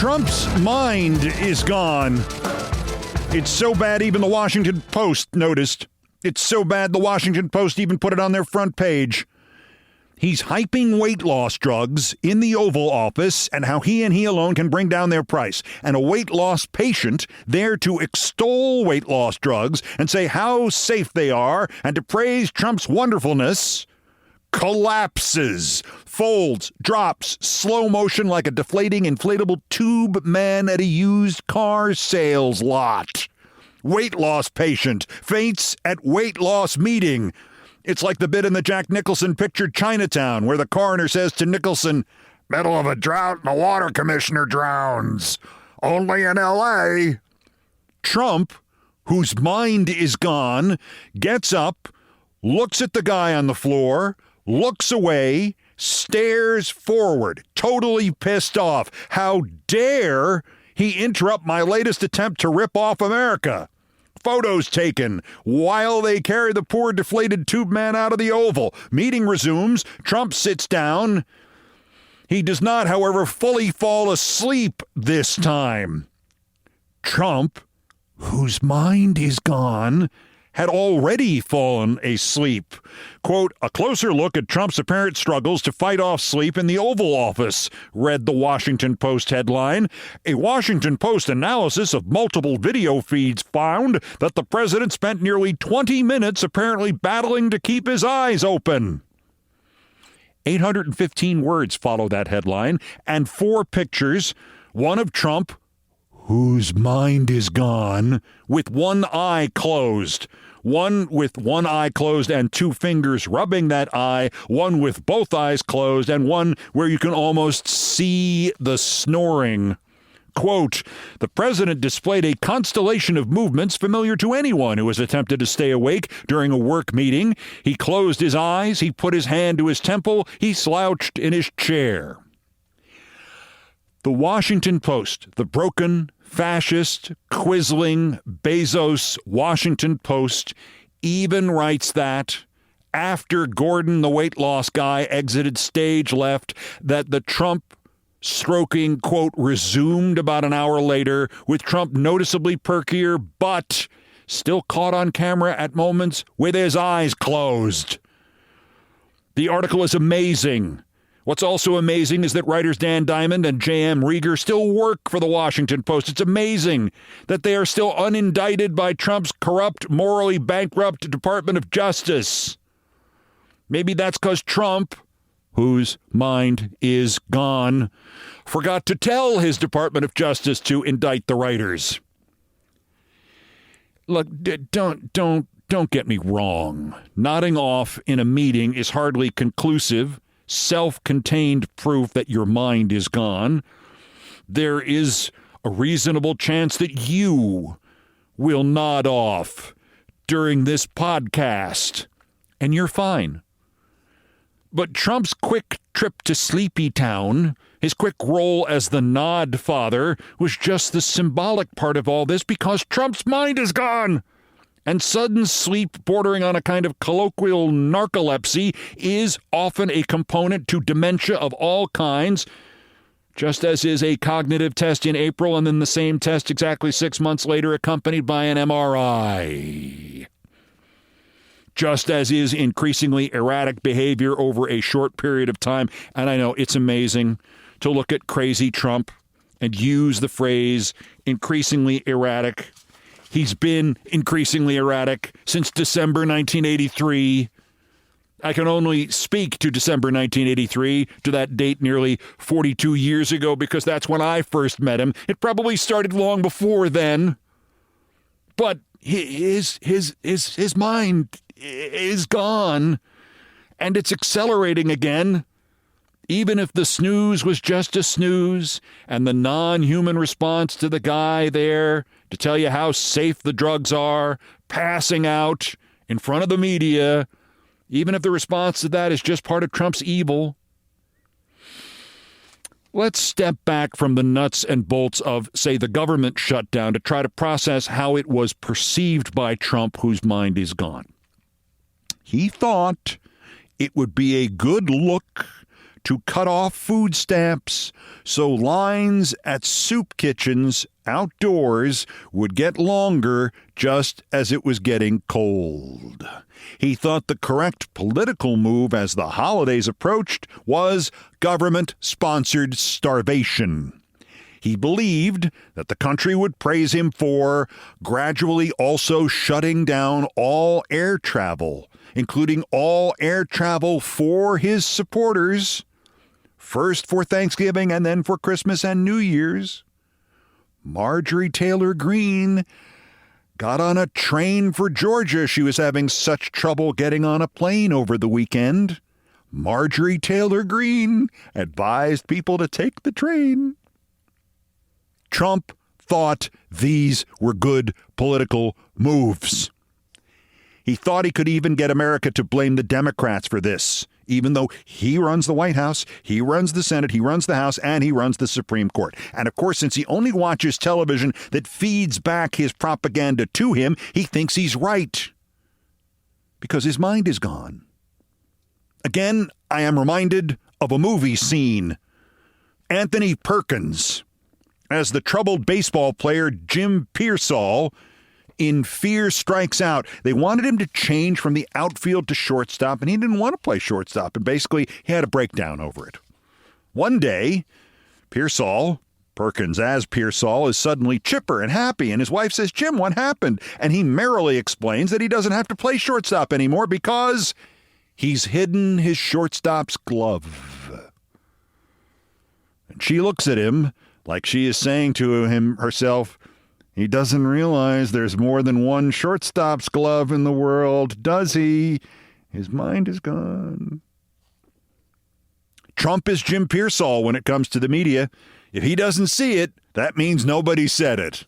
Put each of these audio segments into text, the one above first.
Trump's mind is gone. It's so bad even the Washington Post noticed. It's so bad the Washington Post even put it on their front page. He's hyping weight loss drugs in the Oval Office and how he and he alone can bring down their price. And a weight loss patient there to extol weight loss drugs and say how safe they are and to praise Trump's wonderfulness collapses, folds, drops, slow motion like a deflating inflatable tube man at a used car sales lot. Weight loss patient faints at weight loss meeting. It's like the bit in the Jack Nicholson picture Chinatown, where the coroner says to Nicholson, "Middle of a drought and the water commissioner drowns. Only in L.A." Trump, whose mind is gone, gets up, looks at the guy on the floor, looks away, stares forward, totally pissed off. How dare he interrupt my latest attempt to rip off America? Photos taken while they carry the poor deflated tube man out of the Oval. Meeting resumes. Trump sits down. He does not, however, fully fall asleep this time. Trump, whose mind is gone, had already fallen asleep. Quote, "A closer look at Trump's apparent struggles to fight off sleep in the Oval Office," read the Washington Post headline. A Washington Post analysis of multiple video feeds found that the president spent nearly 20 minutes apparently battling to keep his eyes open. 815 words follow that headline, and 4 pictures, one of Trump, whose mind is gone, with one eye closed, one with one eye closed and 2 fingers rubbing that eye, one with both eyes closed, and one where you can almost see the snoring. Quote, "The president displayed a constellation of movements familiar to anyone who has attempted to stay awake during a work meeting. He closed his eyes, he put his hand to his temple, he slouched in his chair." The Washington Post, the broken, fascist, Quisling, Bezos Washington Post, even writes that after Gordon, the weight loss guy, exited stage left, that the Trump stroking, quote, resumed about an hour later, with Trump noticeably perkier, but still caught on camera at moments with his eyes closed. The article is amazing. What's also amazing is that writers Dan Diamond and J.M. Rieger still work for the Washington Post. It's amazing that they are still unindicted by Trump's corrupt, morally bankrupt Department of Justice. Maybe that's because Trump, whose mind is gone, forgot to tell his Department of Justice to indict the writers. Look, don't get me wrong. Nodding off in a meeting is hardly conclusive, self-contained proof that your mind is gone. There is a reasonable chance that you will nod off during this podcast, and you're fine. But Trump's quick trip to Sleepy Town, his quick role as the nod father, was just the symbolic part of all this because Trump's mind is gone. And sudden sleep bordering on a kind of colloquial narcolepsy is often a component to dementia of all kinds, just as is a cognitive test in April and then the same test exactly 6 months later accompanied by an MRI. Just as is increasingly erratic behavior over a short period of time. And I know it's amazing to look at crazy Trump and use the phrase increasingly erratic. He's been increasingly erratic since December 1983. I can only speak to December 1983, to that date nearly 42 years ago, because that's when I first met him. It probably started long before then. But his mind is gone, and it's accelerating again. Even if the snooze was just a snooze, and the non-human response to the guy there to tell you how safe the drugs are, passing out in front of the media, even if the response to that is just part of Trump's evil, let's step back from the nuts and bolts of, say, the government shutdown to try to process how it was perceived by Trump, whose mind is gone. He thought it would be a good look to cut off food stamps so lines at soup kitchens outdoors would get longer just as it was getting cold. He thought the correct political move as the holidays approached was government-sponsored starvation. He believed that the country would praise him for gradually also shutting down all air travel, including all air travel for his supporters, first for Thanksgiving and then for Christmas and New Year's. Marjorie Taylor Greene got on a train for Georgia. She was having such trouble getting on a plane over the weekend. Marjorie Taylor Greene advised people to take the train. Trump thought these were good political moves. He thought he could even get America to blame the Democrats for this, even though he runs the White House, he runs the Senate, he runs the House, and he runs the Supreme Court. And of course, since he only watches television that feeds back his propaganda to him, he thinks he's right because his mind is gone. Again, I am reminded of a movie scene. Anthony Perkins as the troubled baseball player Jim Pearsall in Fear Strikes Out. They wanted him to change from the outfield to shortstop, and he didn't want to play shortstop, and basically he had a breakdown over it. One day, Perkins as Pearsall, is suddenly chipper and happy, and his wife says, "Jim, what happened?" And he merrily explains that he doesn't have to play shortstop anymore because he's hidden his shortstop's glove. And she looks at him like she is saying to him herself, he doesn't realize there's more than one shortstop's glove in the world, does he? His mind is gone. Trump is Jim Pearsall when it comes to the media. If he doesn't see it, that means nobody said it.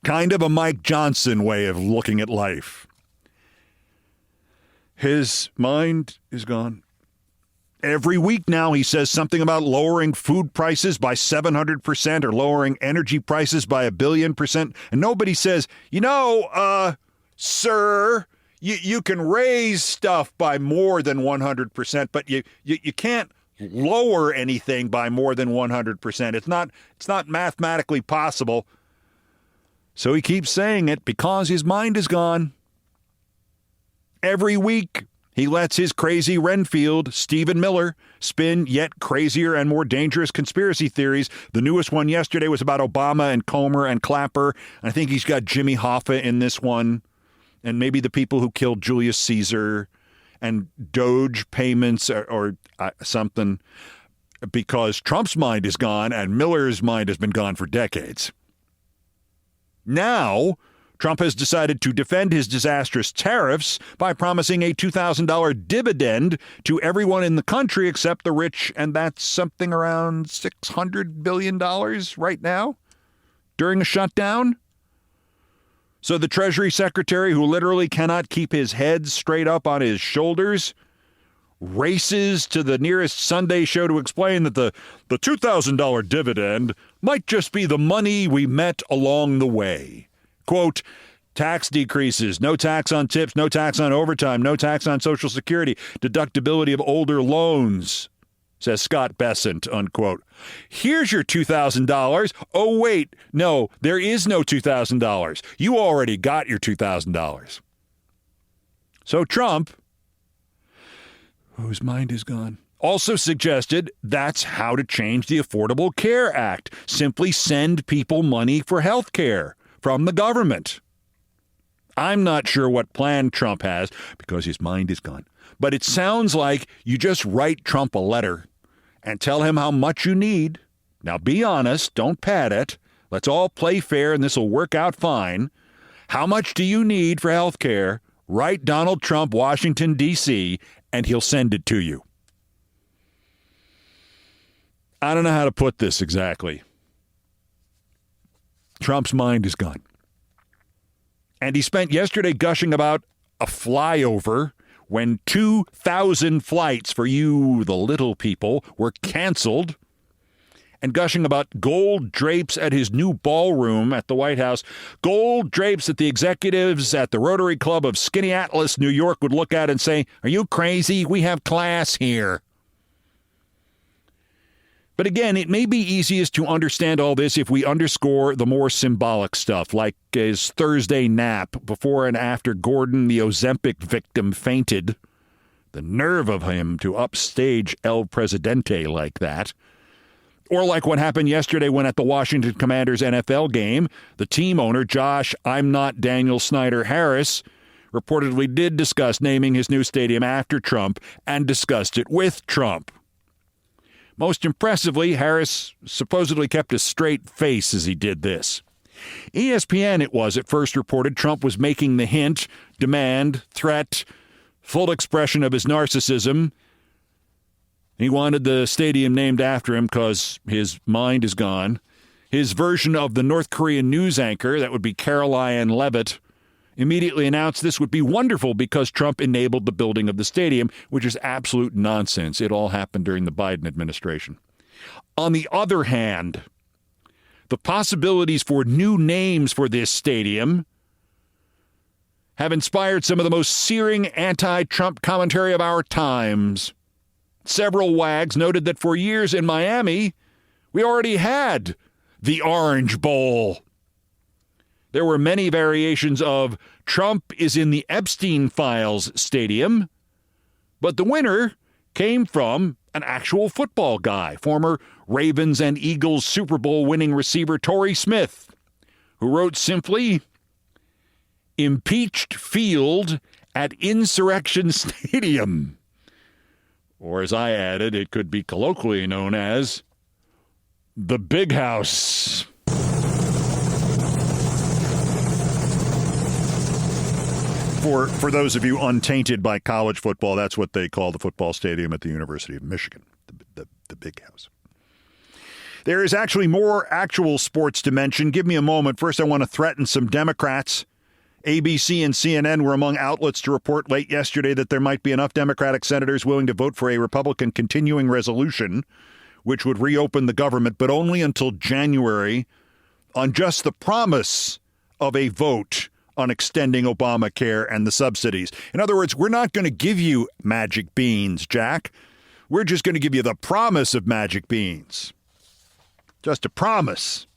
Kind of a Mike Johnson way of looking at life. His mind is gone. Every week now he says something about lowering food prices by 700% or lowering energy prices by 1,000,000,000%. And nobody says, sir, you can raise stuff by more than 100%, but you can't lower anything by more than 100%. It's not mathematically possible. So he keeps saying it because his mind is gone. Every week he lets his crazy Renfield, Stephen Miller, spin yet crazier and more dangerous conspiracy theories. The newest one yesterday was about Obama and Comer and Clapper. I think he's got Jimmy Hoffa in this one, and maybe the people who killed Julius Caesar and Doge payments or something, because Trump's mind is gone and Miller's mind has been gone for decades. Now, Trump has decided to defend his disastrous tariffs by promising a $2,000 dividend to everyone in the country except the rich, and that's something around $600 billion right now during a shutdown. So the Treasury Secretary, who literally cannot keep his head straight up on his shoulders, races to the nearest Sunday show to explain that the $2,000 dividend might just be the money we met along the way. Quote, tax decreases, no tax on tips, no tax on overtime, no tax on Social Security, deductibility of older loans, says Scott Bessent, unquote. Here's your $2,000. Oh, wait, no, there is no $2,000. You already got your $2,000. So Trump, whose mind is gone, also suggested that's how to change the Affordable Care Act. Simply send people money for health care from the government. I'm not sure what plan Trump has because his mind is gone. But it sounds like you just write Trump a letter and tell him how much you need. Now be honest, don't pad it. Let's all play fair and this will work out fine. How much do you need for health care? Write Donald Trump, Washington, D.C., and he'll send it to you. I don't know how to put this exactly. Trump's mind is gone. And he spent yesterday gushing about a flyover when 2,000 flights for you, the little people, were canceled, and gushing about gold drapes at his new ballroom at the White House, gold drapes that the executives at the Rotary Club of Skinny Atlas, New York, would look at and say, "Are you crazy? We have class here." But again, it may be easiest to understand all this if we underscore the more symbolic stuff, like his Thursday nap before and after Gordon, the Ozempic victim, fainted. The nerve of him to upstage El Presidente like that. Or like what happened yesterday when at the Washington Commanders NFL game, the team owner, Josh "I'm not Daniel Snyder" Harris, reportedly did discuss naming his new stadium after Trump and discussed it with Trump. Most impressively, Harris supposedly kept a straight face as he did this. ESPN, it was, at first reported Trump was making the hint, demand, threat, full expression of his narcissism. He wanted the stadium named after him because his mind is gone. His version of the North Korean news anchor, that would be Caroline Levitt, immediately announced this would be wonderful because Trump enabled the building of the stadium, which is absolute nonsense. It all happened during the Biden administration. On the other hand, the possibilities for new names for this stadium have inspired some of the most searing anti-Trump commentary of our times. Several wags noted that for years in Miami, we already had the Orange Bowl. There were many variations of Trump is in the Epstein Files stadium, but the winner came from an actual football guy, former Ravens and Eagles Super Bowl winning receiver Torrey Smith, who wrote simply, "Impeached Field at Insurrection Stadium." Or as I added, it could be colloquially known as the Big House. For those of you untainted by college football, that's what they call the football stadium at the University of Michigan, the Big House. There is actually more actual sports to mention. Give me a moment. First, I want to threaten some Democrats. ABC and CNN were among outlets to report late yesterday that there might be enough Democratic senators willing to vote for a Republican continuing resolution, which would reopen the government, but only until January, on just the promise of a vote on extending Obamacare and the subsidies. In other words, we're not going to give you magic beans, Jack. We're just going to give you the promise of magic beans. Just a promise.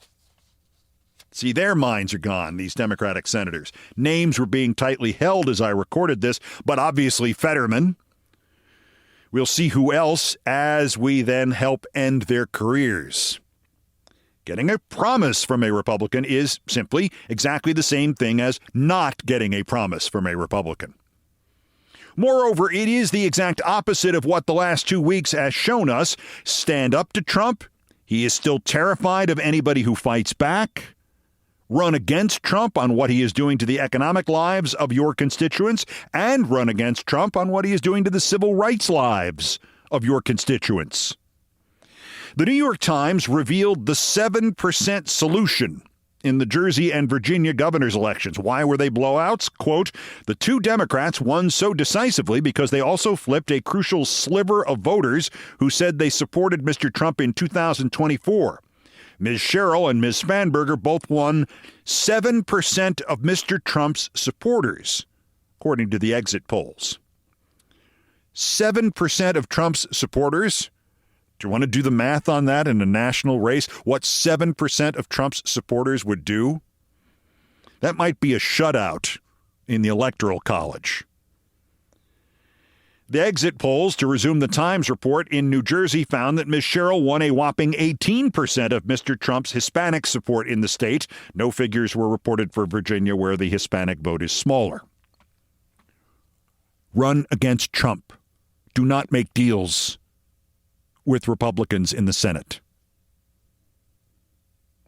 See, their minds are gone, these Democratic senators. Names were being tightly held as I recorded this, but obviously Fetterman. We'll see who else as we then help end their careers. Getting a promise from a Republican is simply exactly the same thing as not getting a promise from a Republican. Moreover, it is the exact opposite of what the last 2 weeks has shown us. Stand up to Trump. He is still terrified of anybody who fights back. Run against Trump on what he is doing to the economic lives of your constituents, and run against Trump on what he is doing to the civil rights lives of your constituents. The New York Times revealed the 7% solution in the Jersey and Virginia governor's elections. Why were they blowouts? Quote, the two Democrats won so decisively because they also flipped a crucial sliver of voters who said they supported Mr. Trump in 2024. Ms. Sherrill and Ms. Spanberger both won 7% of Mr. Trump's supporters, according to the exit polls. 7% of Trump's supporters? Do you want to do the math on that in a national race? What 7% of Trump's supporters would do? That might be a shutout in the Electoral College. The exit polls, to resume the Times report, in New Jersey found that Ms. Sherrill won a whopping 18% of Mr. Trump's Hispanic support in the state. No figures were reported for Virginia, where the Hispanic vote is smaller. Run against Trump. Do not make deals with Republicans in the Senate.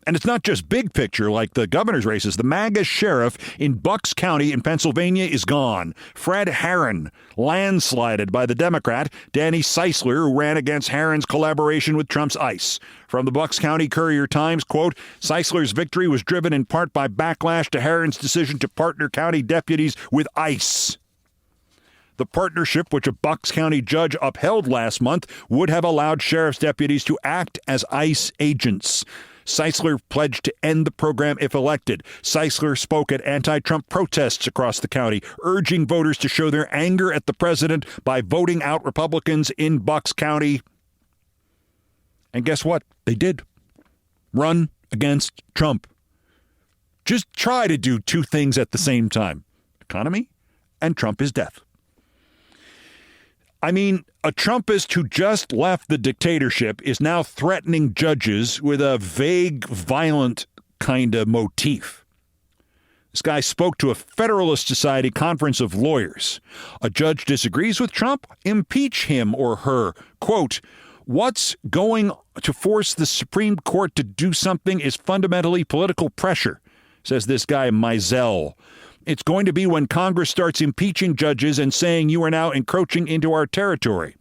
And it's not just big picture like the governor's races. The MAGA sheriff in Bucks County in Pennsylvania is gone. Fred Herron landslided by the Democrat Danny Seisler, who ran against Herron's collaboration with Trump's ICE. From the Bucks County Courier-Times, quote, Seisler's victory was driven in part by backlash to Herron's decision to partner county deputies with ICE. The partnership, which a Bucks County judge upheld last month, would have allowed sheriff's deputies to act as ICE agents. Seisler pledged to end the program if elected. Seisler spoke at anti-Trump protests across the county, urging voters to show their anger at the president by voting out Republicans in Bucks County. And guess what? They did. Run against Trump. Just try to do two things at the same time. Economy and Trump is death. I mean, a Trumpist who just left the dictatorship is now threatening judges with a vague, violent kind of motif. This guy spoke to a Federalist Society conference of lawyers. A judge disagrees with Trump? Impeach him or her. Quote, what's going to force the Supreme Court to do something is fundamentally political pressure, says this guy Mizell. It's going to be when Congress starts impeaching judges and saying you are now encroaching into our territory.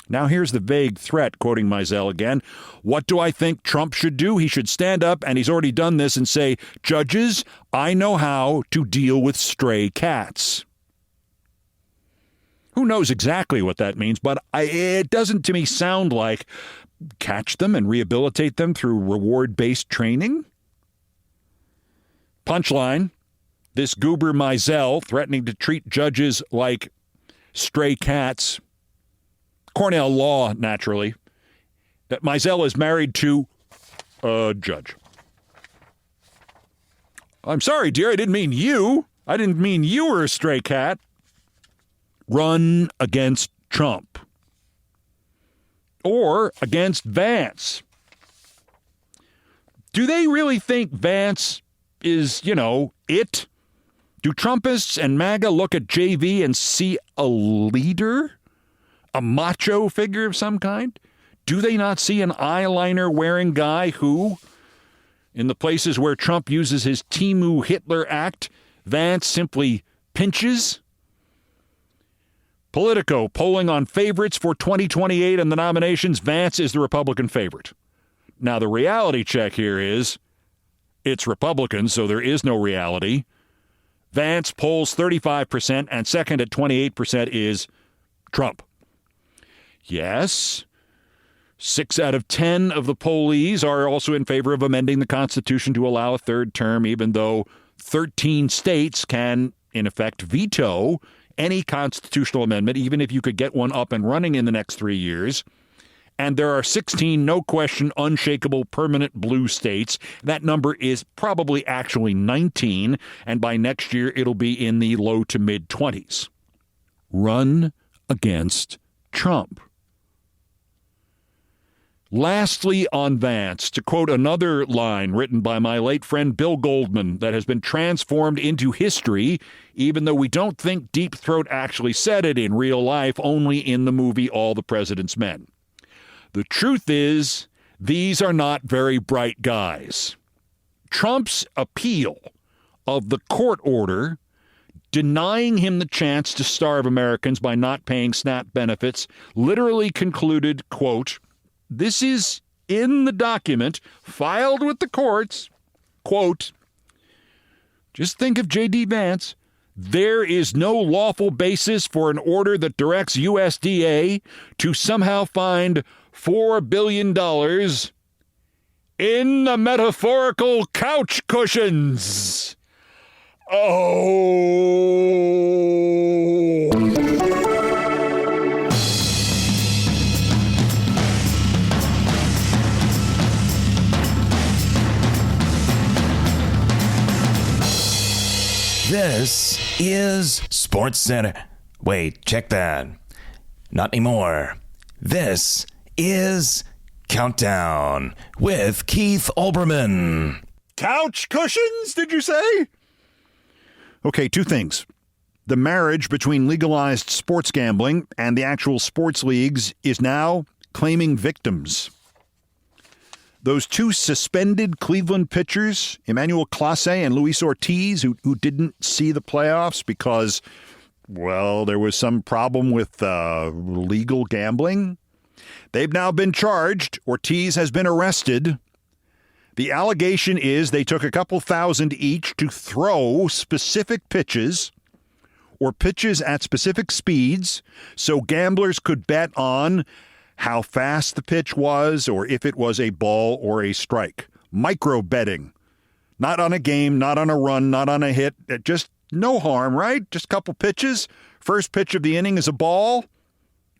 Now here's the vague threat, quoting Mizell again. What do I think Trump should do? He should stand up, and he's already done this, and say, judges, I know how to deal with stray cats. Who knows exactly what that means, but it doesn't to me sound like catch them and rehabilitate them through reward-based training. Punchline, this goober Mizell threatening to treat judges like stray cats. Cornell Law, naturally. That Mizell is married to a judge. I'm sorry, dear, I didn't mean you. I didn't mean you were a stray cat. Run against Trump. Or against Vance. Do they really think Vance is, it? Do Trumpists and MAGA look at JV and see a leader? A macho figure of some kind? Do they not see an eyeliner-wearing guy who, in the places where Trump uses his Timu Hitler act, Vance simply pinches? Politico polling on favorites for 2028 and the nominations, Vance is the Republican favorite. Now, the reality check here is it's Republicans, so there is no reality. Vance polls 35%, and second at 28% is Trump. Yes, 6 out of 10 of the pollees are also in favor of amending the Constitution to allow a third term, even though 13 states can, in effect, veto any constitutional amendment, even if you could get one up and running in the next 3 years. And there are 16, no question, unshakable permanent blue states. That number is probably actually 19, and by next year it'll be in the low to mid-20s. Run against Trump. Lastly, on Vance, to quote another line written by my late friend Bill Goldman that has been transformed into history, even though we don't think Deep Throat actually said it in real life, only in the movie All the President's Men. The truth is, these are not very bright guys. Trump's appeal of the court order denying him the chance to starve Americans by not paying SNAP benefits literally concluded, quote, this is in the document filed with the courts, quote, just think of J.D. Vance. There is no lawful basis for an order that directs USDA to somehow find $4 billion in the metaphorical couch cushions. Oh. This is Sports Center. Wait, check that. Not anymore. This is Countdown with Keith Olbermann. Couch cushions, did you say? Okay, two things. The marriage between legalized sports gambling and the actual sports leagues is now claiming victims. Those two suspended Cleveland pitchers, Emmanuel Clase and Luis Ortiz, who didn't see the playoffs because, well, there was some problem with legal gambling. They've now been charged. Ortiz has been arrested. The allegation is they took a couple thousand each to throw specific pitches or pitches at specific speeds so gamblers could bet on how fast the pitch was or if it was a ball or a strike. Micro betting. Not on a game, not on a run, not on a hit. Just no harm, right? Just a couple pitches. First pitch of the inning is a ball.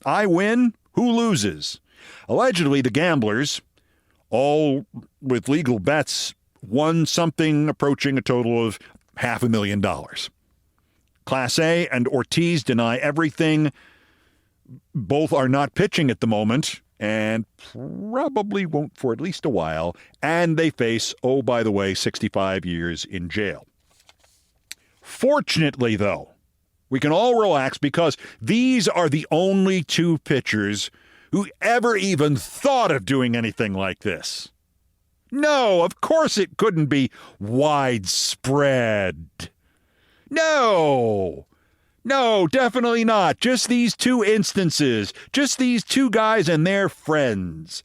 I win. Who loses? Allegedly, the gamblers, all with legal bets, won something approaching a total of $500,000. Class A and Ortiz deny everything. Both are not pitching at the moment and probably won't for at least a while. And they face, oh, by the way, 65 years in jail. Fortunately, though, we can all relax because these are the only two pitchers who ever even thought of doing anything like this. No, of course it couldn't be widespread. No, definitely not. Just these two instances. Just these two guys and their friends.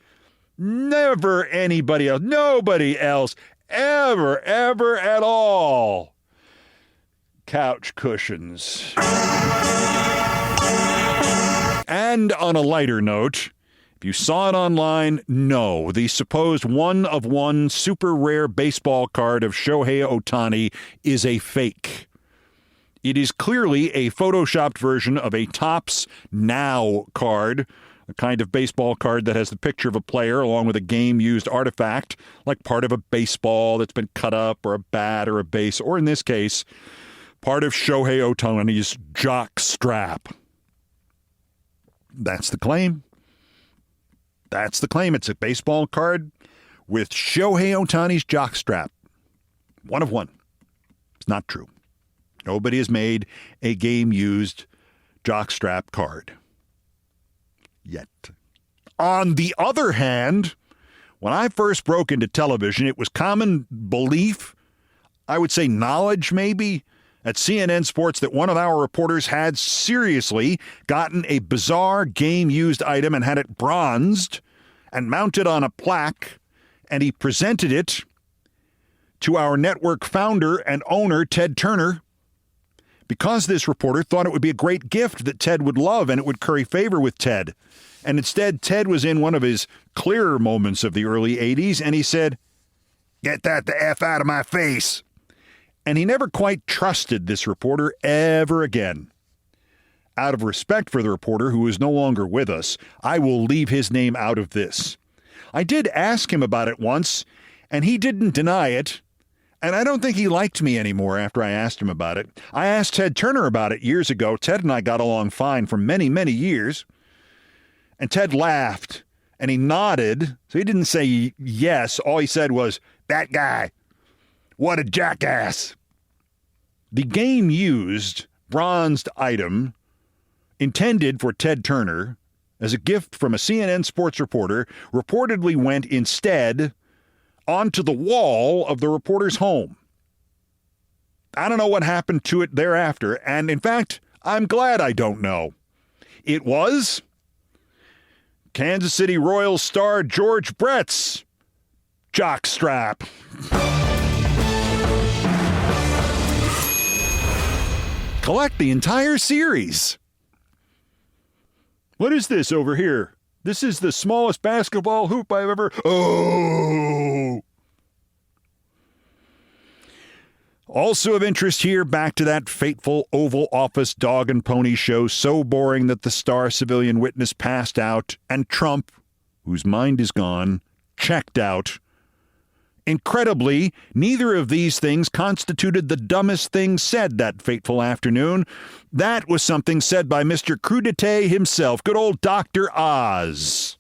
Never anybody else. Nobody else. Ever at all. Couch cushions. And on a lighter note, if you saw it online, no, the supposed one-of-one super rare baseball card of Shohei Ohtani is a fake. It is clearly a photoshopped version of a Topps Now card, a kind of baseball card that has the picture of a player along with a game-used artifact, like part of a baseball that's been cut up, or a bat, or a base, or in this case, part of Shohei Ohtani's jock strap. That's the claim. It's a baseball card with Shohei Ohtani's jock strap. One of one. It's not true. Nobody has made a game-used jockstrap card yet. On the other hand, when I first broke into television, it was common belief, I would say knowledge maybe, at CNN Sports that one of our reporters had seriously gotten a bizarre game-used item and had it bronzed and mounted on a plaque, and he presented it to our network founder and owner, Ted Turner, because this reporter thought it would be a great gift that Ted would love and it would curry favor with Ted. And instead, Ted was in one of his clearer moments of the early 80s, and he said, "Get that the F out of my face." And he never quite trusted this reporter ever again. Out of respect for the reporter, who is no longer with us, I will leave his name out of this. I did ask him about it once, and he didn't deny it. And I don't think he liked me anymore after I asked him about it. I asked Ted Turner about it years ago. Ted and I got along fine for many, many years. And Ted laughed, and he nodded. So he didn't say yes. All he said was, "That guy, what a jackass." The game-used bronzed item intended for Ted Turner as a gift from a CNN sports reporter reportedly went instead onto the wall of the reporter's home. I don't know what happened to it thereafter, and in fact, I'm glad I don't know. It was Kansas City Royals star George Brett's jockstrap. Collect the entire series. What is this over here? This is the smallest basketball hoop I've ever... Oh! Also of interest here, back to that fateful Oval Office dog and pony show, so boring that the star civilian witness passed out, and Trump, whose mind is gone, checked out. Incredibly, neither of these things constituted the dumbest thing said that fateful afternoon. That was something said by Mr. Crudité himself, good old Dr. Oz.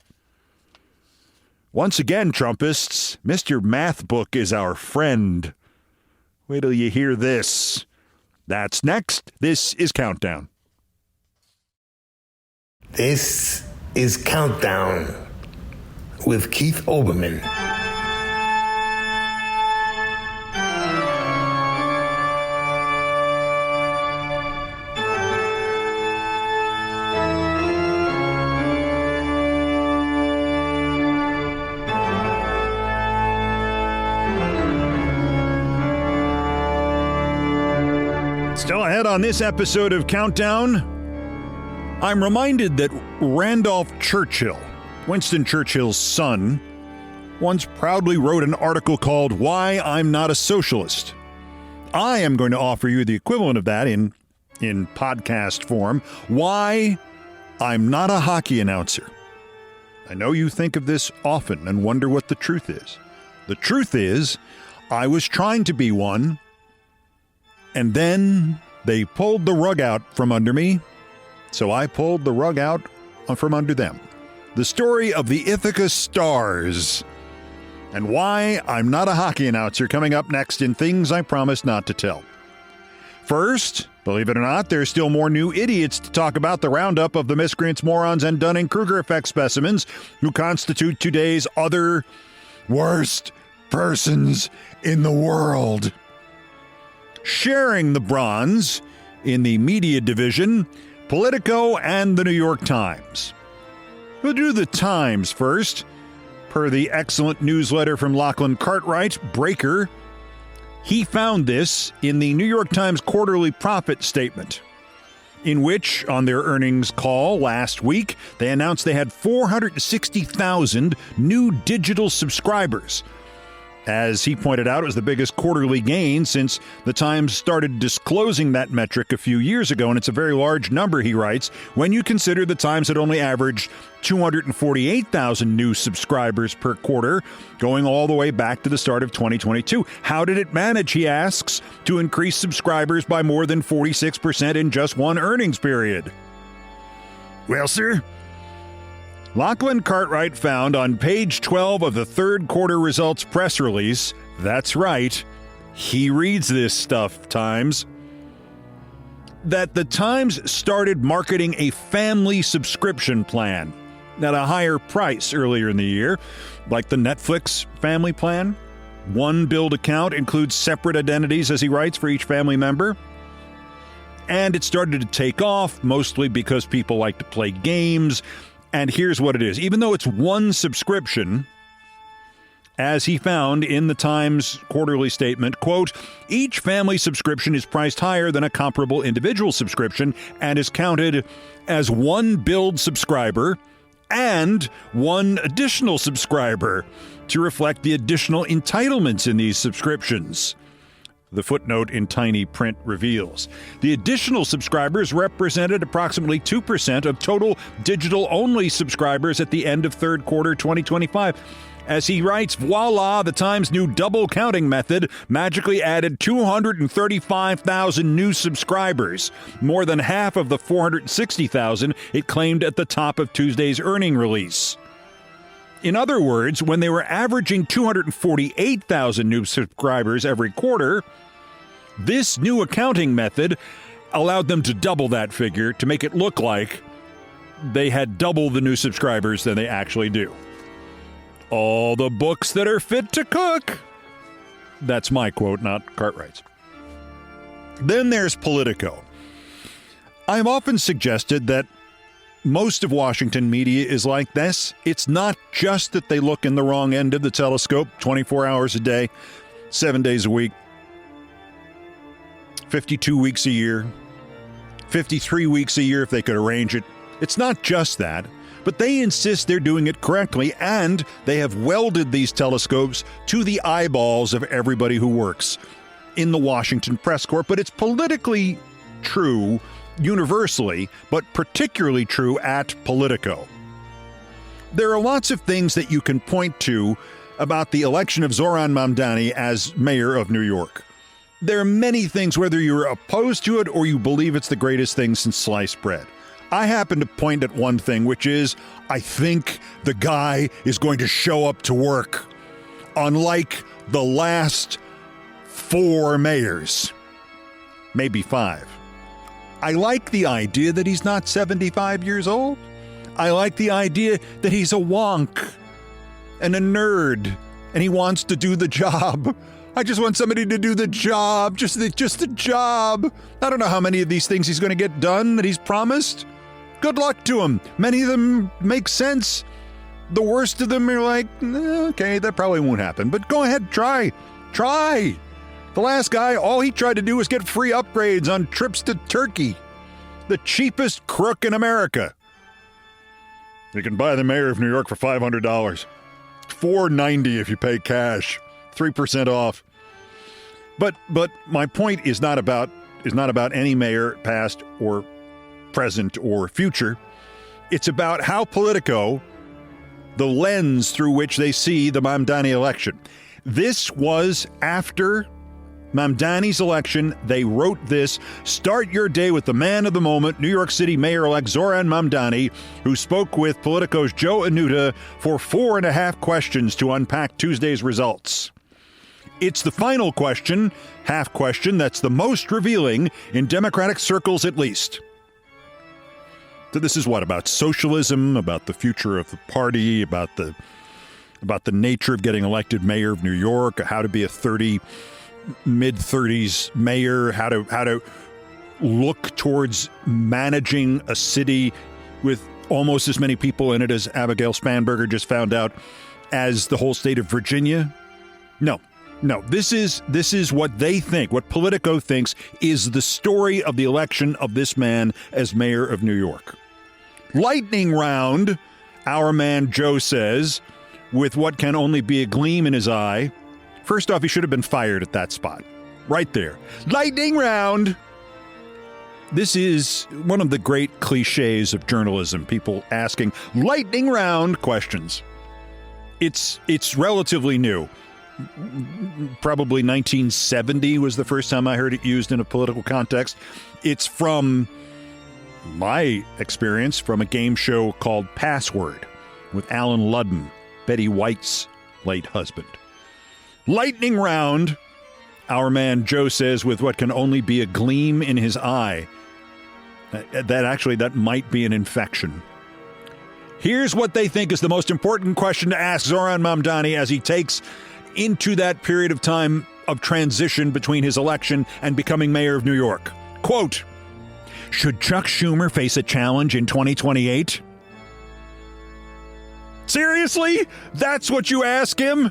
Once again, Trumpists, Mr. Math Book is our friend. Wait till you hear this. That's next. This is Countdown. This is Countdown with Keith Olbermann. Still ahead on this episode of Countdown, I'm reminded that Randolph Churchill, Winston Churchill's son, once proudly wrote an article called Why I'm Not a Socialist. I am going to offer you the equivalent of that in podcast form, Why I'm Not a Hockey Announcer. I know you think of this often and wonder what the truth is. The truth is, I was trying to be one, and then they pulled the rug out from under me, so I pulled the rug out from under them. The story of the Ithaca Stars, and why I'm not a hockey announcer, coming up next in Things I Promised Not to Tell. First, believe it or not, there's still more new idiots to talk about: the roundup of the miscreants, morons, and Dunning-Kruger effect specimens who constitute today's other worst persons in the world. Sharing the bronze in the media division, Politico and the New York Times. We'll do the Times first. Per the excellent newsletter from Lachlan Cartwright, Breaker, he found this in the New York Times quarterly profit statement, in which, on their earnings call last week, they announced they had 460,000 new digital subscribers. As he pointed out, it was the biggest quarterly gain since the Times started disclosing that metric a few years ago, and it's a very large number, he writes, when you consider the Times had only averaged 248,000 new subscribers per quarter, going all the way back to the start of 2022. How did it manage, he asks, to increase subscribers by more than 46% in just one earnings period? Well, sir, Lachlan Cartwright found on page 12 of the third quarter results press release, that's right, he reads this stuff, Times, that the Times started marketing a family subscription plan at a higher price earlier in the year, like the Netflix family plan. One billed account includes separate identities, as he writes, for each family member. And it started to take off, mostly because people like to play games. And here's what it is. Even though it's one subscription, as he found in the Times quarterly statement, quote, each family subscription is priced higher than a comparable individual subscription and is counted as one billed subscriber and one additional subscriber to reflect the additional entitlements in these subscriptions. The footnote in tiny print reveals. The additional subscribers represented approximately 2% of total digital-only subscribers at the end of third quarter 2025. As he writes, voila, the Times' new double counting method magically added 235,000 new subscribers, more than half of the 460,000 it claimed at the top of Tuesday's earning release. In other words, when they were averaging 248,000 new subscribers every quarter, this new accounting method allowed them to double that figure to make it look like they had double the new subscribers than they actually do. All the books that are fit to cook. That's my quote, not Cartwright's. Then there's Politico. I've often suggested that most of Washington media is like this. It's not just that they look in the wrong end of the telescope 24 hours a day, 7 days a week, 52 weeks a year, 53 weeks a year if they could arrange it. It's not just that, but they insist they're doing it correctly, and they have welded these telescopes to the eyeballs of everybody who works in the Washington press corps. But it's politically true universally, but particularly true at Politico. There are lots of things that you can point to about the election of Zohran Mamdani as mayor of New York. There are many things, whether you're opposed to it or you believe it's the greatest thing since sliced bread. I happen to point at one thing, which is, I think the guy is going to show up to work, unlike the last 4 mayors, maybe 5. I like the idea that he's not 75 years old. I like the idea that he's a wonk and a nerd, and he wants to do the job. I just want somebody to do the job, just the job. I don't know how many of these things he's going to get done that he's promised. Good luck to him. Many of them make sense. The worst of them are like, okay, that probably won't happen. But go ahead, try. The last guy, all he tried to do was get free upgrades on trips to Turkey. The cheapest crook in America. You can buy the mayor of New York for $500. $490 if you pay cash. 3% off. But my point is not about any mayor, past or present or future. It's about how Politico the lens through which they see the Mamdani election. This was after Mamdani's election. They wrote this: start your day with the man of the moment, New York City Mayor-elect Zoran Mamdani, who spoke with Politico's Joe Anuta for 4.5 questions to unpack Tuesday's results. It's the final question, half question, that's the most revealing in Democratic circles at least. So this is what, about socialism, about the future of the party, about the nature of getting elected mayor of New York, how to be a mid-30s mayor, how to look towards managing a city with almost as many people in it as Abigail Spanberger just found out as the whole state of Virginia. No, this is what they think, what Politico thinks is the story of the election of this man as mayor of New York. Lightning round, our man Joe says, with what can only be a gleam in his eye. First off, he should have been fired at that spot. Right there. Lightning round! This is one of the great cliches of journalism, people asking lightning round questions. It's relatively new. Probably 1970 was the first time I heard it used in a political context. It's from my experience from a game show called Password with Alan Ludden, Betty White's late husband. Lightning round, our man Joe says, with what can only be a gleam in his eye. That might be an infection. Here's what they think is the most important question to ask Zoran Mamdani as he takes into that period of time of transition between his election and becoming mayor of New York. Quote, should Chuck Schumer face a challenge in 2028? Seriously? That's what you ask him?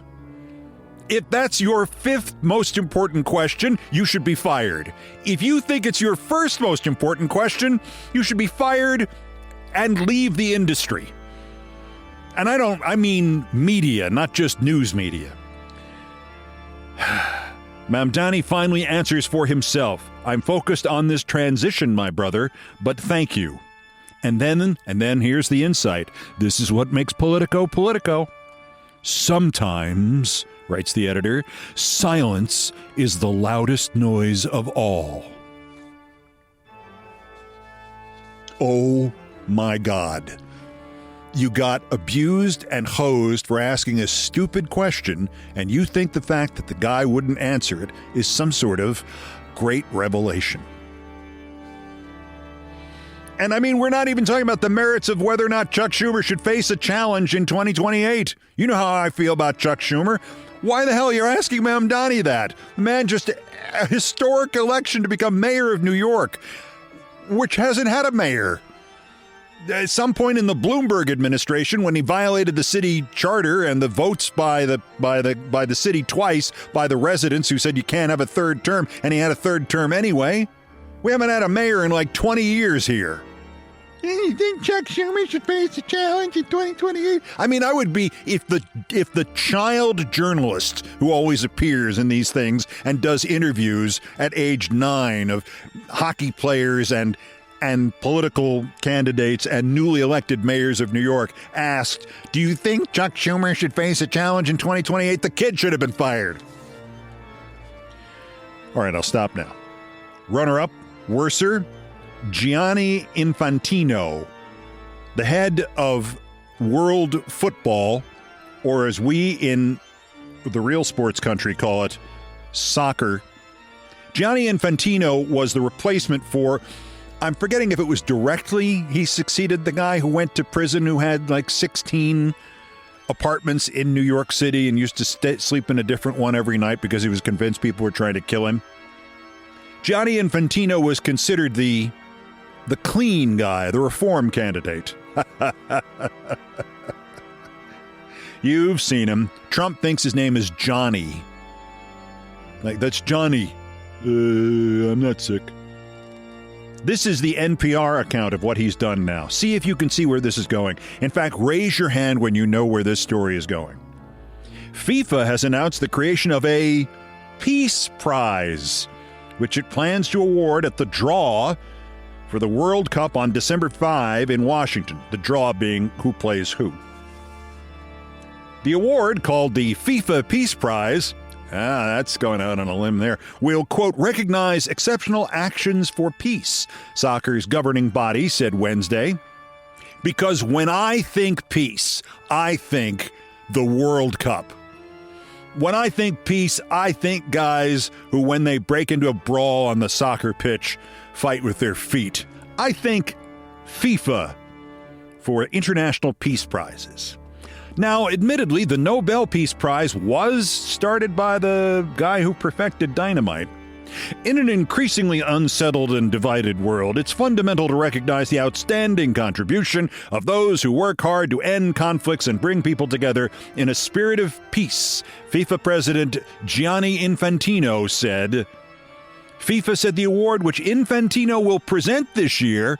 If that's your fifth most important question, you should be fired. If you think it's your first most important question, you should be fired and leave the industry. And I mean media, not just news media. Mamdani finally answers for himself. I'm focused on this transition, my brother, but thank you. And then here's the insight. This is what makes Politico Politico. Sometimes, writes the editor, silence is the loudest noise of all. Oh my God. You got abused and hosed for asking a stupid question, and you think the fact that the guy wouldn't answer it is some sort of great revelation. And I mean, we're not even talking about the merits of whether or not Chuck Schumer should face a challenge in 2028. You know how I feel about Chuck Schumer. Why the hell are you asking Mamdani that? The man just a historic election to become mayor of New York, which hasn't had a mayor. At some point in the Bloomberg administration, when he violated the city charter and the votes by the city twice by the residents who said you can't have a third term, and he had a third term anyway. We haven't had a mayor in like 20 years here. You think Chuck Schumer should face a challenge in 2028? I mean, I would be if the child journalist who always appears in these things and does interviews at age 9 of hockey players and political candidates and newly elected mayors of New York asked, do you think Chuck Schumer should face a challenge in 2028? The kid should have been fired. All right, I'll stop now. Runner-up, worser, Gianni Infantino, the head of world football, or as we in the real sports country call it, soccer. Gianni Infantino was the replacement for, I'm forgetting if it was directly he succeeded the guy who went to prison who had like 16 apartments in New York City and used to sleep in a different one every night because he was convinced people were trying to kill him. Gianni Infantino was considered the clean guy, the reform candidate. You've seen him. Trump thinks his name is Johnny. Like, that's Johnny. I'm not sick. This is the NPR account of what he's done now. See if you can see where this is going. In fact, raise your hand when you know where this story is going. FIFA has announced the creation of a Peace Prize, which it plans to award at the draw for the World Cup on December 5 in Washington. The draw being who plays who. The award, called the FIFA Peace Prize, that's going out on a limb there, will, quote, recognize exceptional actions for peace, soccer's governing body said Wednesday. Because when I think peace, I think the World Cup. When I think peace, I think guys who, when they break into a brawl on the soccer pitch, fight with their feet. I think FIFA for international peace prizes. Now, admittedly, the Nobel Peace Prize was started by the guy who perfected dynamite. In an increasingly unsettled and divided world, it's fundamental to recognize the outstanding contribution of those who work hard to end conflicts and bring people together in a spirit of peace, FIFA President Gianni Infantino said. FIFA said the award, which Infantino will present this year,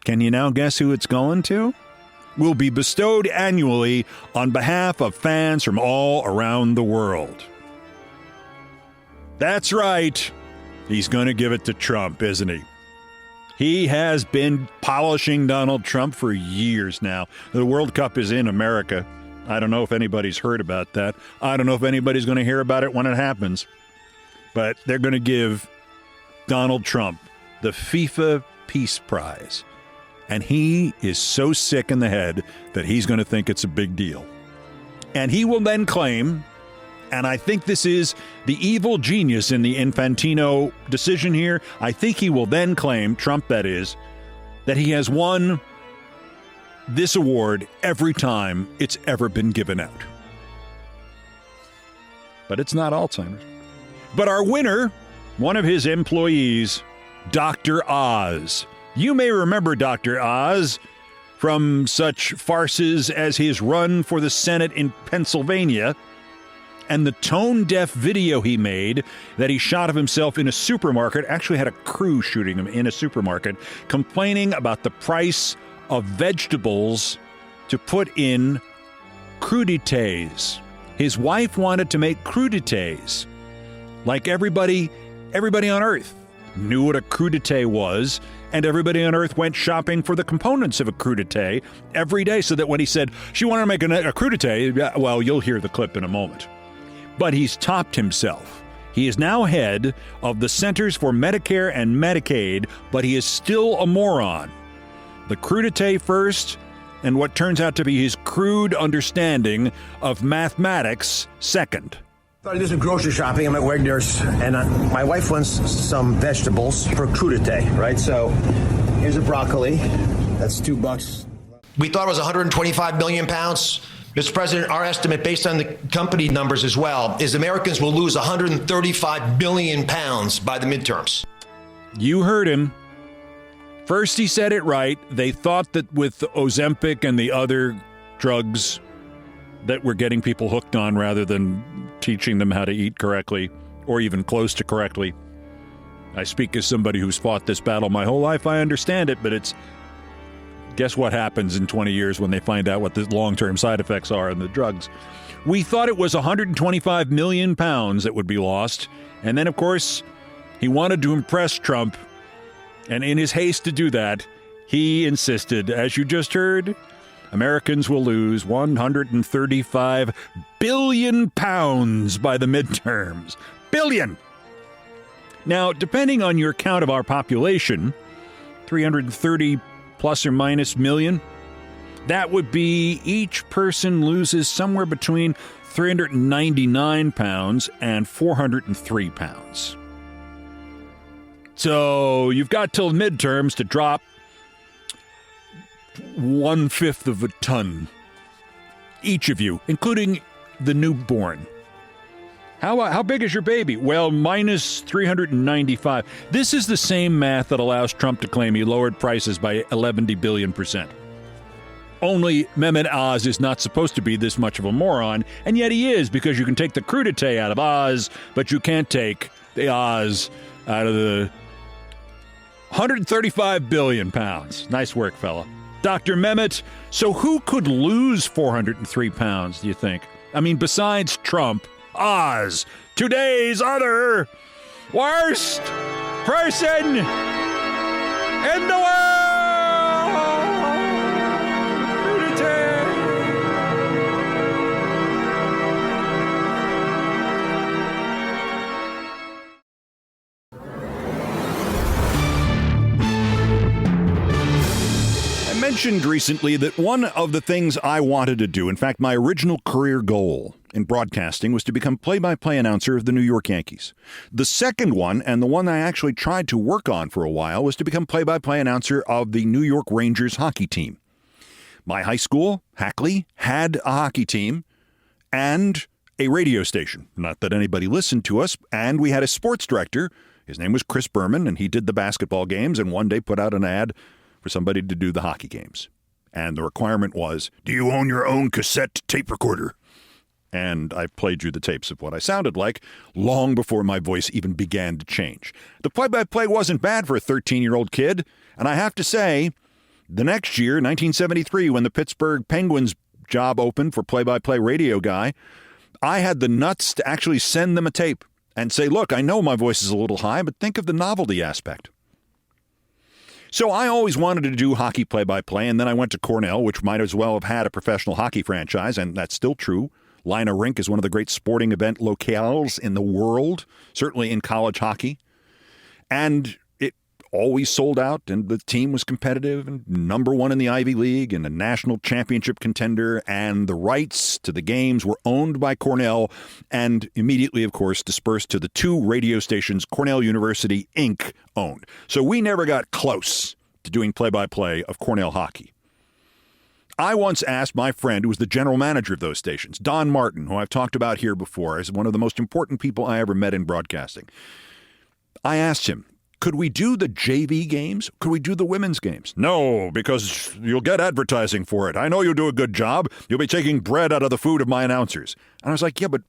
can you now guess who it's going to? Will be bestowed annually on behalf of fans from all around the world. That's right. He's going to give it to Trump, isn't he? He has been polishing Donald Trump for years now. The World Cup is in America. I don't know if anybody's heard about that. I don't know if anybody's going to hear about it when it happens. But they're going to give Donald Trump the FIFA Peace Prize. And he is so sick in the head that he's going to think it's a big deal. And he will then claim, and I think this is the evil genius in the Infantino decision here, I think he will then claim, Trump that is, that he has won this award every time it's ever been given out. But it's not Alzheimer's. But our winner, one of his employees, Dr. Oz. You may remember Dr. Oz from such farces as his run for the Senate in Pennsylvania and the tone-deaf video he made that he shot of himself in a supermarket, actually had a crew shooting him in a supermarket, complaining about the price of vegetables to put in crudités. His wife wanted to make crudités. Like everybody on Earth knew what a crudité was, and everybody on Earth went shopping for the components of a crudité every day, so that when he said she wanted to make a crudité, well, you'll hear the clip in a moment. But he's topped himself. He is now head of the Centers for Medicare and Medicaid, but he is still a moron. The crudité first, and what turns out to be his crude understanding of mathematics second. I do some grocery shopping. I'm at Wegner's, and my wife wants some vegetables for crudité, right? So here's a broccoli. That's $2. We thought it was 125 million pounds. Mr. President, our estimate, based on the company numbers as well, is Americans will lose 135 billion pounds by the midterms. You heard him. First, he said it right. They thought that with the Ozempic and the other drugs that we're getting people hooked on rather than teaching them how to eat correctly or even close to correctly. I speak as somebody who's fought this battle my whole life. I understand it, but it's guess what happens in 20 years when they find out what the long-term side effects are in the drugs. We thought it was 125 million pounds that would be lost. And then, of course, he wanted to impress Trump. And in his haste to do that, he insisted, as you just heard, Americans will lose 135 billion pounds by the midterms. Billion! Now, depending on your count of our population, 330 plus or minus million, that would be each person loses somewhere between 399 pounds and 403 pounds. So you've got till midterms to drop 1/5 of a ton, each of you, including the newborn. How big is your baby? Well, minus 395. This is the same math that allows Trump to claim he lowered prices by 11 billion%. Only Mehmet Oz is not supposed to be this much of a moron, and yet he is, because you can take the crudité out of Oz, but you can't take the Oz out of the 135 billion pounds. Nice work, fella. Dr. Mehmet, so who could lose 403 pounds, do you think? I mean, besides Trump, Oz, today's other worst person in the world. mentioned recently that one of the things I wanted to do, in fact, my original career goal in broadcasting, was to become play-by-play announcer of the New York Yankees. The second one, and the one I actually tried to work on for a while, was to become play-by-play announcer of the New York Rangers hockey team. My high school, Hackley, had a hockey team and a radio station. Not that anybody listened to us, and we had a sports director. His name was Chris Berman, and he did the basketball games, and one day put out an ad for somebody to do the hockey games. And the requirement was, do you own your own cassette tape recorder? And I played you the tapes of what I sounded like long before my voice even began to change. The play-by-play wasn't bad for a 13-year-old kid, and I have to say, the next year, 1973, when the Pittsburgh Penguins job opened for play-by-play radio guy, I had the nuts to actually send them a tape and say, look, I know my voice is a little high, but think of the novelty aspect. So I always wanted to do hockey play-by-play, and then I went to Cornell, which might as well have had a professional hockey franchise, and that's still true. Lina Rink is one of the great sporting event locales in the world, certainly in college hockey. And it always sold out, and the team was competitive and number one in the Ivy League and a national championship contender, and the rights to the games were owned by Cornell and immediately, of course, dispersed to the two radio stations Cornell University, Inc. owned. So we never got close to doing play-by-play of Cornell hockey. I once asked my friend, who was the general manager of those stations, Don Martin, who I've talked about here before as one of the most important people I ever met in broadcasting. I asked him, could we do the JV games? Could we do the women's games? No, because you'll get advertising for it. I know you'll do a good job. You'll be taking bread out of the food of my announcers. And I was like, yeah, but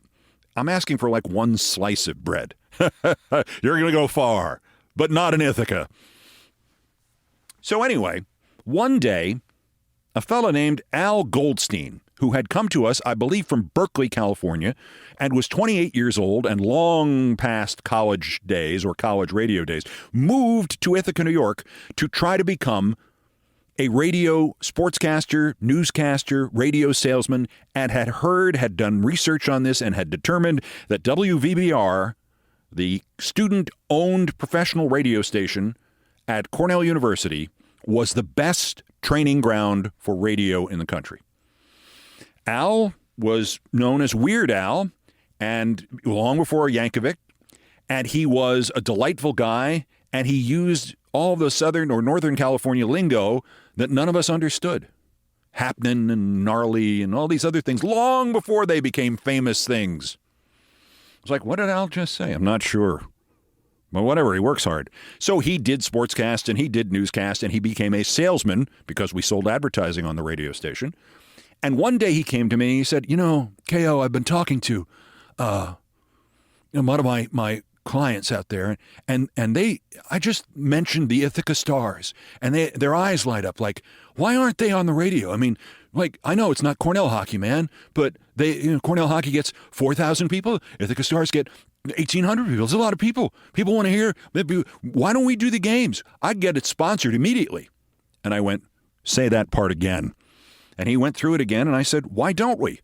I'm asking for like one slice of bread. You're going to go far, but not in Ithaca. So anyway, one day, a fellow named Al Goldstein, who had come to us, I believe, from Berkeley, California, and was 28 years old and long past college days or college radio days, moved to Ithaca, New York to try to become a radio sportscaster, newscaster, radio salesman, and had done research on this and had determined that WVBR, the student-owned professional radio station at Cornell University, was the best training ground for radio in the country. Al was known as Weird Al, and long before Yankovic, and he was a delightful guy, and he used all the Southern or Northern California lingo that none of us understood. Happening and gnarly and all these other things long before they became famous things. I was like, what did Al just say? I'm not sure. Well, whatever, he works hard. So he did sportscast and he did newscast and he became a salesman because we sold advertising on the radio station. And one day he came to me and he said, K.O., I've been talking to one of my clients out there, and I just mentioned the Ithaca Stars, and their eyes light up like, why aren't they on the radio? I mean, like, I know it's not Cornell hockey, man, but Cornell hockey gets 4,000 people. Ithaca Stars get 1,800 people. It's a lot of people. People want to hear, why don't we do the games? I'd get it sponsored immediately. And I went, say that part again. And he went through it again, and I said, why don't we?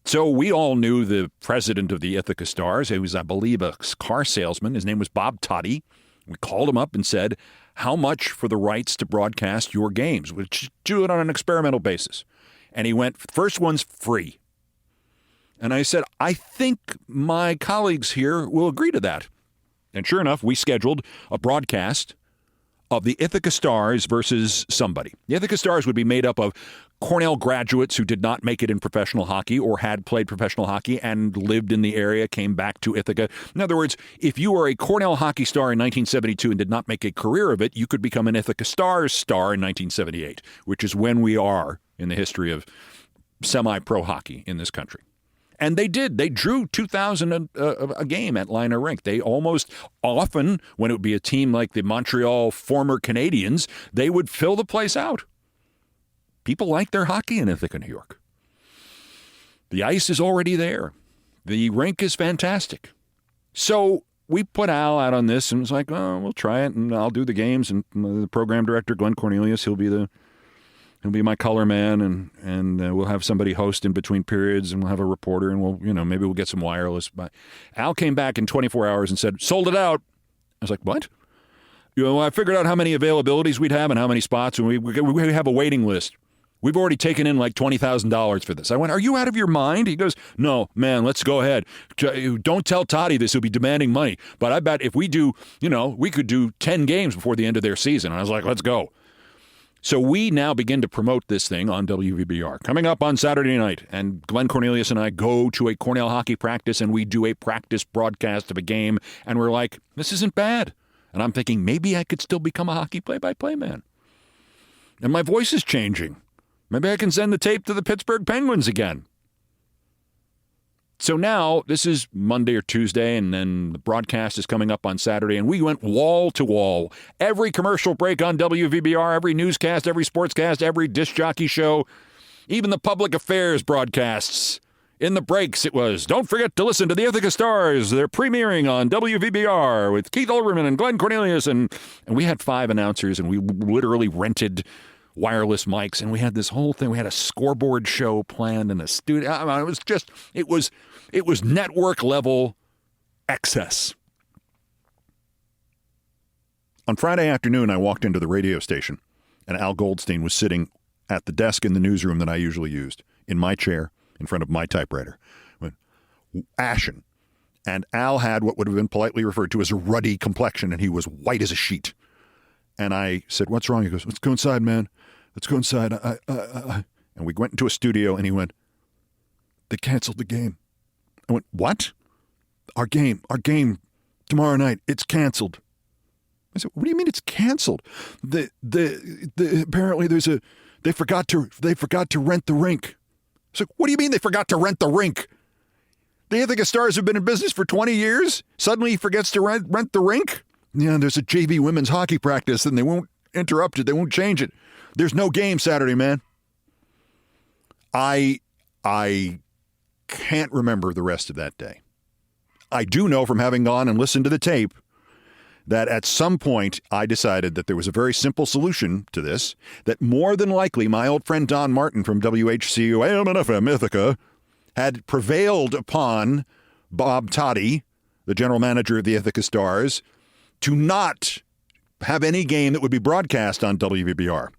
So we all knew the president of the Ithaca Stars. He was, I believe, a car salesman. His name was Bob Toddy. We called him up and said, how much for the rights to broadcast your games? We'll do it on an experimental basis. And he went, first one's free. And I said, I think my colleagues here will agree to that. And sure enough, we scheduled a broadcast of the Ithaca Stars versus somebody. The Ithaca Stars would be made up of Cornell graduates who did not make it in professional hockey or had played professional hockey and lived in the area, came back to Ithaca. In other words, if you were a Cornell hockey star in 1972 and did not make a career of it, you could become an Ithaca Stars star in 1978, which is when we are in the history of semi-pro hockey in this country. And they did. They drew 2,000 a game at Lina Rink. They almost often, when it would be a team like the Montreal former Canadiens, they would fill the place out. People like their hockey in Ithaca, New York. The ice is already there. The rink is fantastic. So we put Al out on this and was like, oh, we'll try it, and I'll do the games. And the program director, Glenn Cornelius, he'll be my color man, and we'll have somebody host in between periods, and we'll have a reporter, and we'll, maybe we'll get some wireless. But Al came back in 24 hours and said, sold it out. I was like, what? I figured out how many availabilities we'd have and how many spots, and we have a waiting list. We've already taken in like $20,000 for this. I went, are you out of your mind? He goes, no, man, let's go ahead. Don't tell Toddy this. He'll be demanding money. But I bet if we do, we could do 10 games before the end of their season. And I was like, let's go. So we now begin to promote this thing on WVBR. Coming up on Saturday night, and Glenn Cornelius and I go to a Cornell hockey practice, and we do a practice broadcast of a game, and we're like, this isn't bad. And I'm thinking, maybe I could still become a hockey play-by-play man. And my voice is changing. Maybe I can send the tape to the Pittsburgh Penguins again. So now, this is Monday or Tuesday, and then the broadcast is coming up on Saturday, and we went wall to wall. Every commercial break on WVBR, every newscast, every sportscast, every disc jockey show, even the public affairs broadcasts. In the breaks, it was, don't forget to listen to the Ithaca Stars. They're premiering on WVBR with Keith Olbermann and Glenn Cornelius. And we had 5 announcers, and we literally rented wireless mics, and we had this whole thing. We had a scoreboard show planned in a studio. I mean, it was network level excess. On Friday afternoon, I walked into the radio station, and Al Goldstein was sitting at the desk in the newsroom that I usually used, in my chair, in front of my typewriter, ashen. And Al had what would have been politely referred to as a ruddy complexion, and he was white as a sheet. And I said, what's wrong? He goes, let's go inside, man. Let's go inside. And we went into a studio, and he went, they canceled the game. I went, what? Our game tomorrow night, it's canceled. I said, what do you mean it's canceled? Apparently they forgot to rent the rink. I said, what do you mean they forgot to rent the rink? The Ithaca Stars have been in business for 20 years. Suddenly he forgets to rent the rink? Yeah, there's a JV women's hockey practice, and they won't interrupt it. They won't change it. There's no game Saturday, man. I can't remember the rest of that day. I do know from having gone and listened to the tape that at some point I decided that there was a very simple solution to this, that more than likely my old friend Don Martin from WHCU AM and FM Ithaca had prevailed upon Bob Toddy, the general manager of the Ithaca Stars, to not have any game that would be broadcast on WVBR.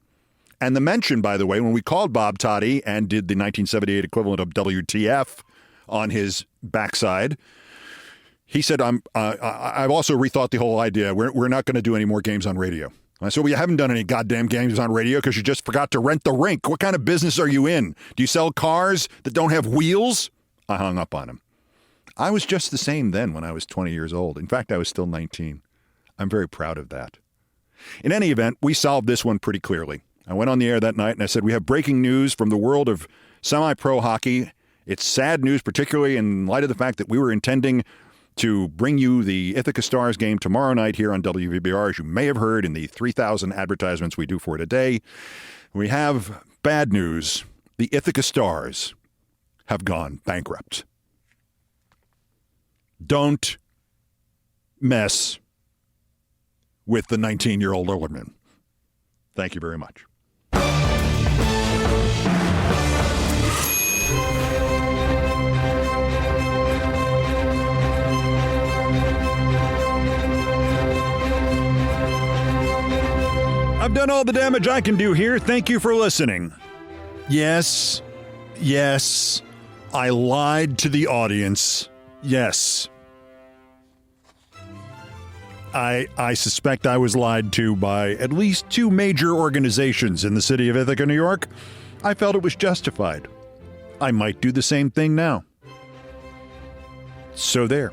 And the mention, by the way, when we called Bob Toddy and did the 1978 equivalent of WTF on his backside, he said, I've also rethought the whole idea. We're not going to do any more games on radio. I said, well, you haven't done any goddamn games on radio because you just forgot to rent the rink. What kind of business are you in? Do you sell cars that don't have wheels? I hung up on him. I was just the same then when I was 20 years old. In fact, I was still 19. I'm very proud of that. In any event, we solved this one pretty clearly. I went on the air that night and I said, we have breaking news from the world of semi-pro hockey. It's sad news, particularly in light of the fact that we were intending to bring you the Ithaca Stars game tomorrow night here on WVBR, as you may have heard in the 3,000 advertisements we do for it a day. We have bad news. The Ithaca Stars have gone bankrupt. Don't mess with the 19-year-old Olbermann. Thank you very much. I've done all the damage I can do here. Thank you for listening. Yes, I lied to the audience. Yes. I suspect I was lied to by at least 2 major organizations in the city of Ithaca, New York. I felt it was justified. I might do the same thing now. So there.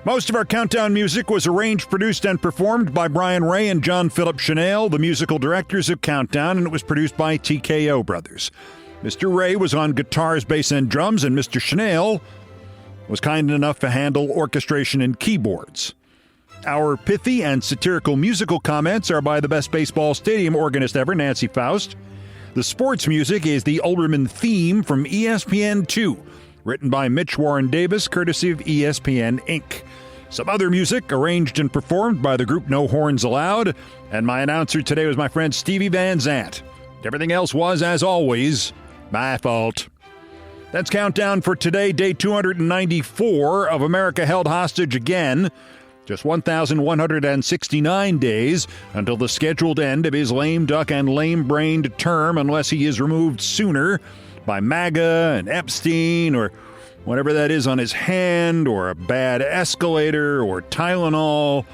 Most of our countdown music was arranged, produced, and performed by Brian Ray and John Philip Chanel, the musical directors of Countdown, and it was produced by TKO Brothers. Mr. Ray was on guitars, bass, and drums, and Mr. Chanel was kind enough to handle orchestration and keyboards. Our pithy and satirical musical comments are by the best baseball stadium organist ever, Nancy Faust. The sports music is the Olbermann theme from ESPN2, written by Mitch Warren Davis, courtesy of ESPN Inc. Some other music arranged and performed by the group No Horns Allowed, and my announcer today was my friend Stevie Van Zandt. Everything else was, as always, my fault. That's Countdown for today, day 294 of America Held Hostage Again. Just 1,169 days until the scheduled end of his lame duck and lame-brained term, unless he is removed sooner by MAGA and Epstein or whatever that is on his hand, or a bad escalator, or Tylenol,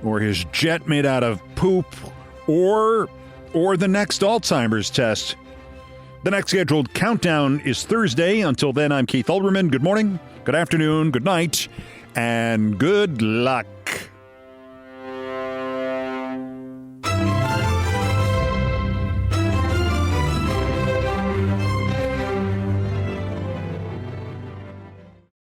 or his jet made out of poop, or the next Alzheimer's test. The next scheduled countdown is Thursday. Until then, I'm Keith Olbermann. Good morning, good afternoon, good night, and good luck.